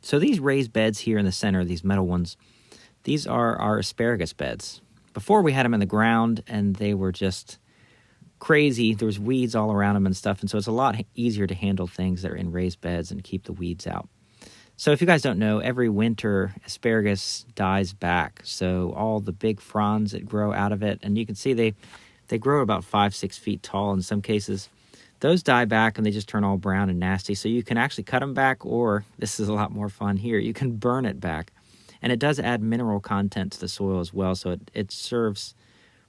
So these raised beds here in the center, these metal ones, these are our asparagus beds. Before we had them in the ground and they were just crazy. There was weeds all around them and stuff. And so it's a lot easier to handle things that are in raised beds and keep the weeds out. So if you guys don't know, every winter asparagus dies back. So all the big fronds that grow out of it, and you can see they grow about 5-6 feet tall in some cases. Those die back and they just turn all brown and nasty. So you can actually cut them back, or this is a lot more fun here, you can burn it back. And it does add mineral content to the soil as well. So it serves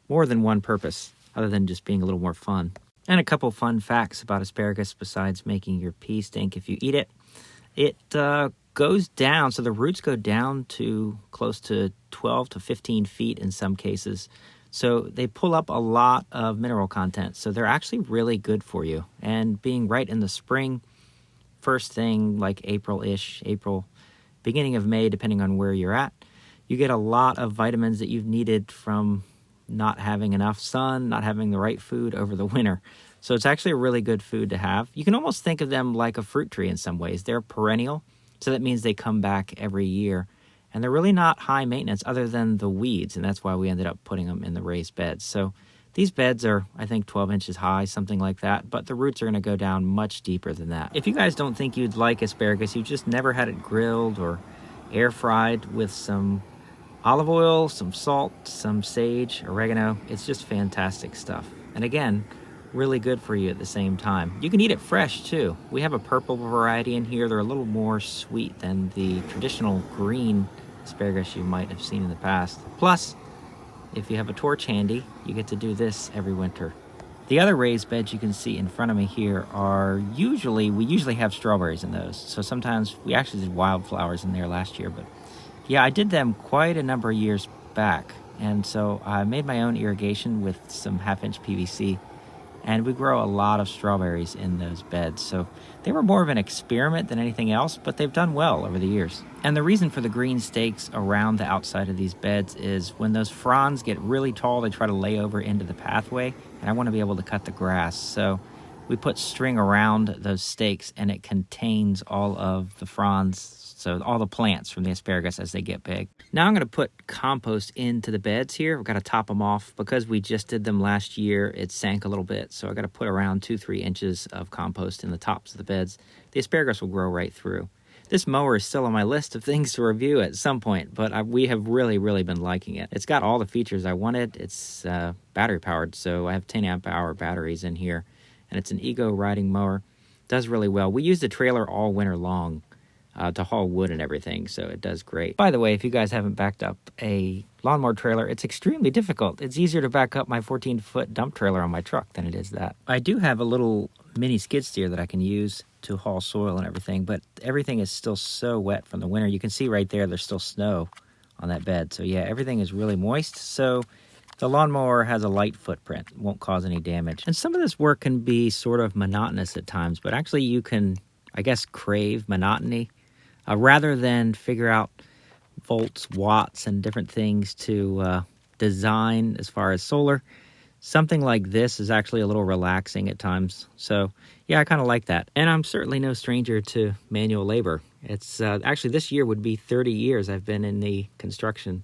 more than one purpose other than just being a little more fun. And a couple fun facts about asparagus besides making your pee stink if you eat it. It goes down, so the roots go down to close to 12 to 15 feet in some cases. So they pull up a lot of mineral content. So they're actually really good for you. And being right in the spring, first thing like April-ish, April, beginning of May, depending on where you're at, you get a lot of vitamins that you've needed from not having enough sun, not having the right food over the winter. So it's actually a really good food to have. You can almost think of them like a fruit tree in some ways. They're perennial, so that means they come back every year. And they're really not high maintenance other than the weeds, and that's why we ended up putting them in the raised beds. So these beds are, I think, 12 inches high, something like that, but the roots are going to go down much deeper than that. If you guys don't think you'd like asparagus, you've just never had it grilled or air fried with some olive oil, some salt, some sage, oregano, it's just fantastic stuff. And again, really good for you at the same time. You can eat it fresh too. We have a purple variety in here. They're a little more sweet than the traditional green asparagus you might have seen in the past. Plus, if you have a torch handy, you get to do this every winter. The other raised beds you can see in front of me here are we usually have strawberries in those. So sometimes we actually did wildflowers in there last year, but yeah, I did them quite a number of years back. And so I made my own irrigation with some 1/2-inch PVC. And we grow a lot of strawberries in those beds. So they were more of an experiment than anything else, but they've done well over the years. And the reason for the green stakes around the outside of these beds is when those fronds get really tall, they try to lay over into the pathway, and I want to be able to cut the grass. So we put string around those stakes, and it contains all of the fronds, so all the plants from the asparagus as they get big. Now I'm going to put compost into the beds here. I've got to top them off. Because we just did them last year, it sank a little bit. So I've got to put around 2-3 inches of compost in the tops of the beds. The asparagus will grow right through. This mower is still on my list of things to review at some point, but we have really, really been liking it. It's got all the features I wanted. It's battery powered, so I have 10 amp hour batteries in here. And it's an Ego riding mower. Does really well. We use the trailer all winter long to haul wood and everything, so it does great. By the way, if you guys haven't backed up a lawnmower trailer, it's extremely difficult. It's easier to back up my 14-foot dump trailer on my truck than it is that. I do have a little mini skid steer that I can use to haul soil and everything, but everything is still so wet from the winter. You can see right there, there's still snow on that bed. So yeah, everything is really moist. So the lawnmower has a light footprint, won't cause any damage. And some of this work can be sort of monotonous at times, but actually you can, I guess, crave monotony. Rather than figure out volts, watts, and different things to design as far as solar, something like this is actually a little relaxing at times. So yeah, I kind of like that. And I'm certainly no stranger to manual labor. It's actually this year would be 30 years I've been in the construction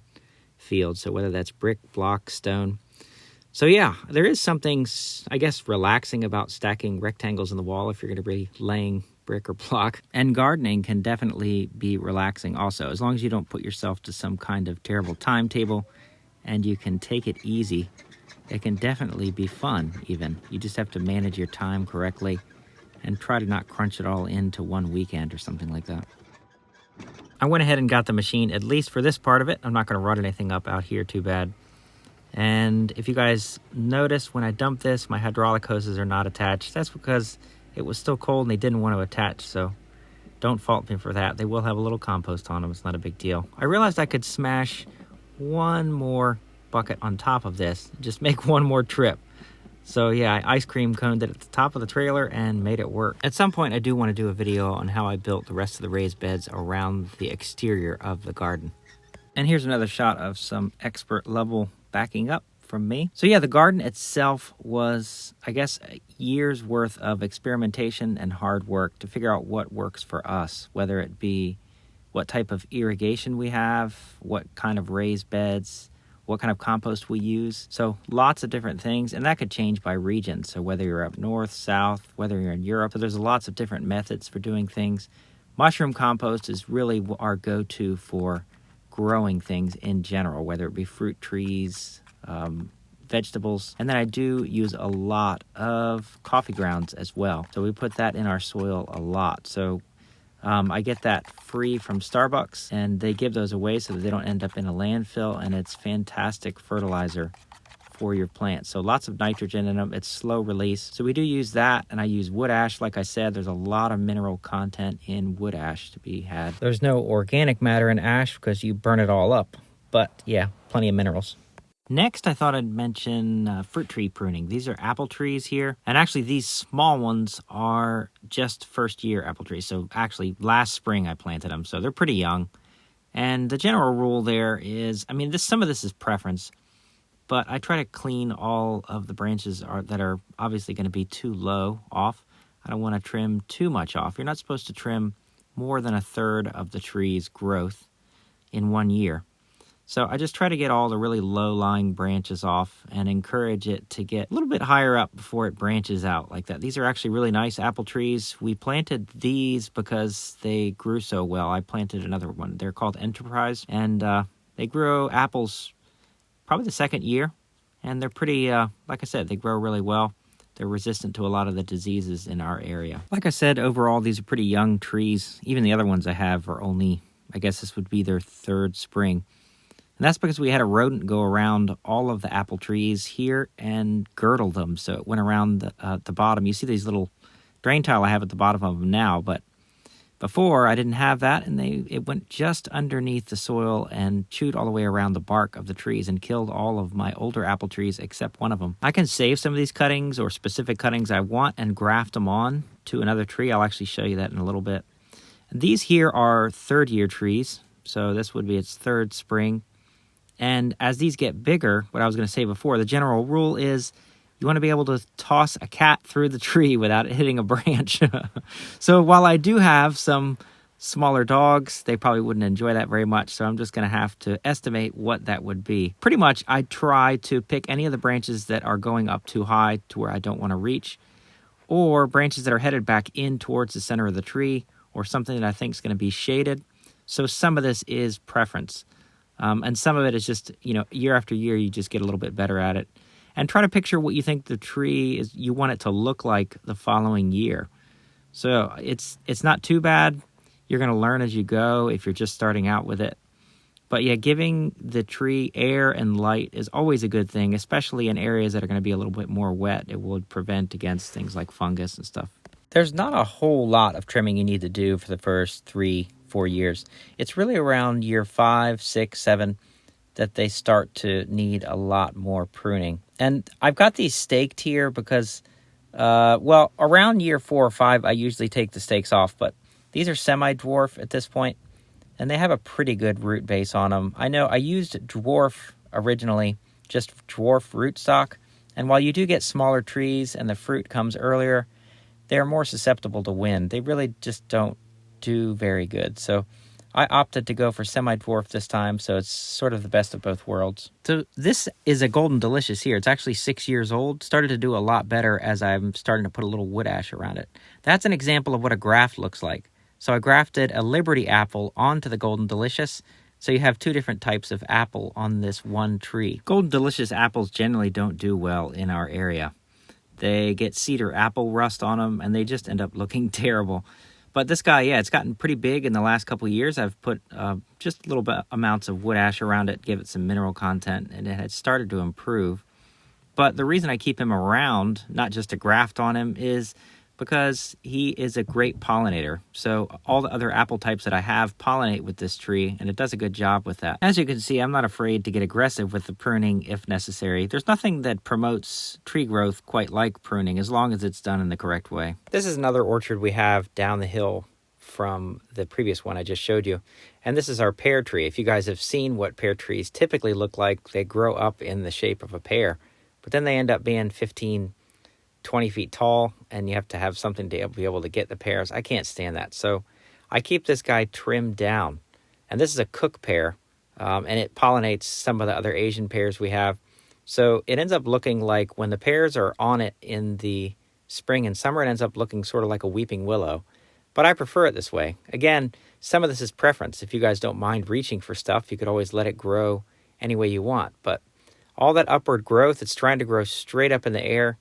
field. So whether that's brick, block, stone. So yeah, there is something, I guess, relaxing about stacking rectangles in the wall if you're going to be laying brick or block. And gardening can definitely be relaxing also, as long as you don't put yourself to some kind of terrible timetable and you can take it easy. It can definitely be fun even. You just have to manage your time correctly and try to not crunch it all into one weekend or something like that. I went ahead and got the machine, at least for this part of it. I'm not going to run anything up out here too bad. And if you guys notice, when I dump this, my hydraulic hoses are not attached. That's because it was still cold and they didn't want to attach, so don't fault me for that. They will have a little compost on them. It's not a big deal. I realized I could smash one more bucket on top of this, just make one more trip. So yeah, I ice cream coned it at the top of the trailer and made it work. At some point, I do want to do a video on how I built the rest of the raised beds around the exterior of the garden. And here's another shot of some expert level backing up from me. So yeah, the garden itself was, I guess, a year's worth of experimentation and hard work to figure out what works for us, whether what type of irrigation we have, what kind of raised beds, what kind of compost we use. So lots of different things, and that could change by region. So whether you're up north, south, whether you're in Europe, so there's lots of different methods for doing things. Mushroom compost is really our go-to for growing things in general, whether it be fruit trees, vegetables. And then I do use a lot of coffee grounds as well. So we put that in our soil a lot. So I get that free from Starbucks, and they give those away so that they don't end up in a landfill, and it's fantastic fertilizer for your plants. So lots of nitrogen in them. It's slow release. So we do use that, and I use wood ash. Like I said, there's a lot of mineral content in wood ash to be had. There's no organic matter in ash because you burn it all up. But yeah, plenty of minerals. Next, I thought I'd mention fruit tree pruning. These are apple trees here. And actually, these small ones are just first-year apple trees. So actually, last spring I planted them. So they're pretty young. And the general rule there is, I mean, some of this is preference. But I try to clean all of the branches that are obviously going to be too low off. I don't want to trim too much off. You're not supposed to trim more than a third of the tree's growth in 1 year. So I just try to get all the really low-lying branches off and encourage it to get a little bit higher up before it branches out like that. These are actually really nice apple trees. We planted these because they grew so well. I planted another one. They're called Enterprise, and they grow apples probably the second year, and they're pretty, like I said, they grow really well. They're resistant to a lot of the diseases in our area. Like I said, overall, these are pretty young trees. Even the other ones I have are only, I guess this would be their third spring. And that's because we had a rodent go around all of the apple trees here and girdle them. So it went around the bottom. You see these little drain tile I have at the bottom of them now, but before I didn't have that, and it went just underneath the soil and chewed all the way around the bark of the trees and killed all of my older apple trees except one of them. I can save some of these cuttings or specific cuttings I want and graft them on to another tree. I'll actually show you that in a little bit. And these here are third-year trees, so this would be its third spring. And as these get bigger, what I was going to say before, the general rule is you want to be able to toss a cat through the tree without it hitting a branch. So while I do have some smaller dogs, they probably wouldn't enjoy that very much. So I'm just going to have to estimate what that would be. Pretty much, I try to pick any of the branches that are going up too high to where I don't want to reach, or branches that are headed back in towards the center of the tree, or something that I think is going to be shaded. So some of this is preference. And some of it is just, year after year, you just get a little bit better at it. And try to picture what you think the tree is, you want it to look like the following year. So it's not too bad. You're going to learn as you go if you're just starting out with it. But yeah, giving the tree air and light is always a good thing, especially in areas that are going to be a little bit more wet. It will prevent against things like fungus and stuff. There's not a whole lot of trimming you need to do for the first 3-4 years. It's really around year 5, 6, 7 that they start to need a lot more pruning. And I've got these staked here because, around year 4 or 5, I usually take the stakes off. But these are semi-dwarf at this point, and they have a pretty good root base on them. I know I used dwarf originally, just dwarf rootstock. And while you do get smaller trees and the fruit comes earlier, they're more susceptible to wind. They really just don't do very good. So I opted to go for semi-dwarf this time, so it's sort of the best of both worlds. So this is a Golden Delicious here. It's actually 6 years old. Started to do a lot better as I'm starting to put a little wood ash around it. That's an example of what a graft looks like. So I grafted a Liberty apple onto the Golden Delicious. So you have 2 different types of apple on this one tree. Golden Delicious apples generally don't do well in our area. They get cedar apple rust on them, and they just end up looking terrible. But this guy, it's gotten pretty big in the last couple of years. I've put just little amounts of wood ash around it, give it some mineral content, and it had started to improve. But the reason I keep him around, not just to graft on him, is because he is a great pollinator. So all the other apple types that I have pollinate with this tree, and it does a good job with that. As you can see, I'm not afraid to get aggressive with the pruning if necessary. There's nothing that promotes tree growth quite like pruning, as long as it's done in the correct way. This is another orchard we have down the hill from the previous one I just showed you. And this is our pear tree. If you guys have seen what pear trees typically look like, they grow up in the shape of a pear, but then they end up being 15, 20 feet tall, and you have to have something to be able to get the pears. I can't stand that. So I keep this guy trimmed down. And this is a cook pear, and it pollinates some of the other Asian pears we have. So it ends up looking like when the pears are on it in the spring and summer, it ends up looking sort of like a weeping willow. But I prefer it this way. Again, some of this is preference. If you guys don't mind reaching for stuff, you could always let it grow any way you want. But all that upward growth, it's trying to grow straight up in the air.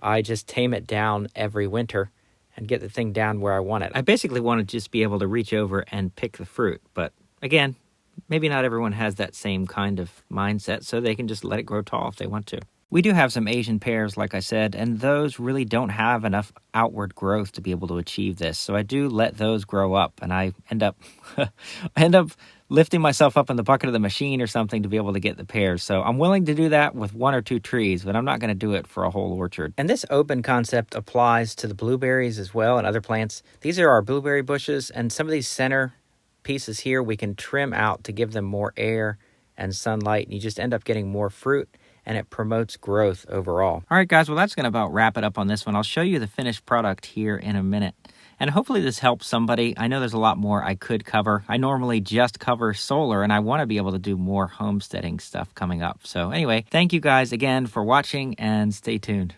I just tame it down every winter and get the thing down where I want it. I basically want to just be able to reach over and pick the fruit. But again, maybe not everyone has that same kind of mindset, so they can just let it grow tall if they want to. We do have some Asian pears, like I said, and those really don't have enough outward growth to be able to achieve this. So I do let those grow up, and I end up lifting myself up in the bucket of the machine or something to be able to get the pears. So I'm willing to do that with 1 or 2 trees, but I'm not going to do it for a whole orchard. And this open concept applies to the blueberries as well and other plants. These are our blueberry bushes, and some of these center pieces here we can trim out to give them more air and sunlight, and you just end up getting more fruit, and it promotes growth overall. All right, guys, well, that's going to about wrap it up on this one. I'll show you the finished product here in a minute. And hopefully this helps somebody. I know there's a lot more I could cover. I normally just cover solar, and I want to be able to do more homesteading stuff coming up. So anyway, thank you guys again for watching, and stay tuned.